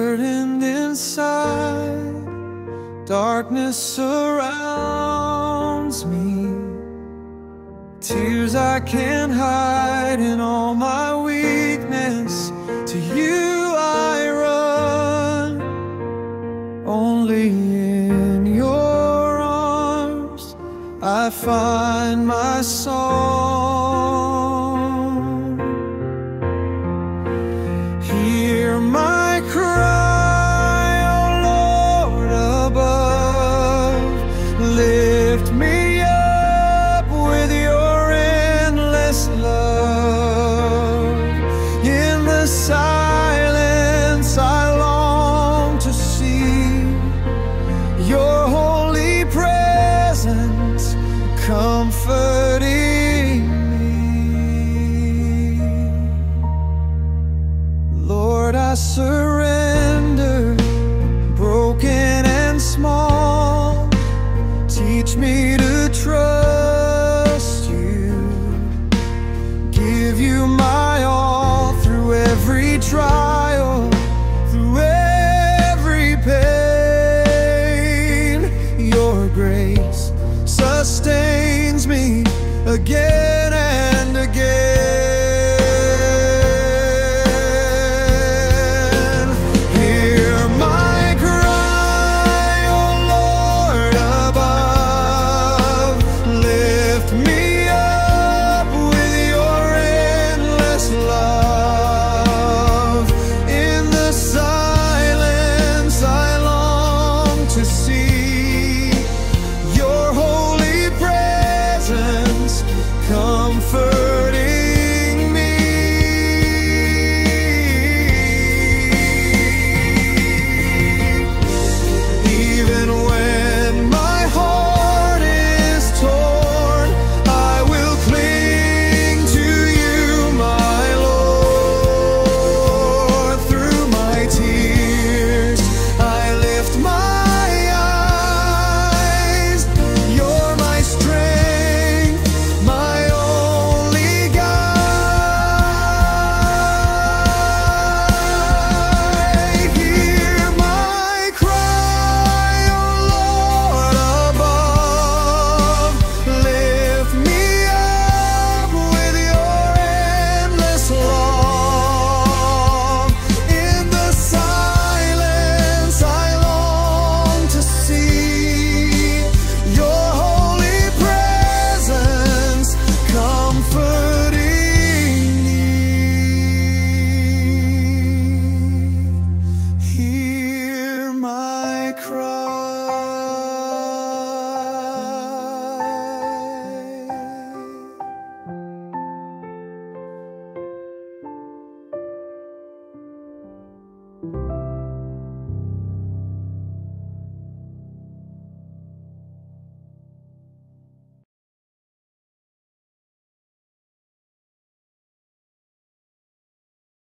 burdened inside, darkness surrounds me. Tears I can't hide in all my weakness. To you I run, only in your arms I find my song. Hear my cry, O Lord above. Lift me up with your endless love. In the silence I long to see your holy presence comforting me. Lord, I surrender.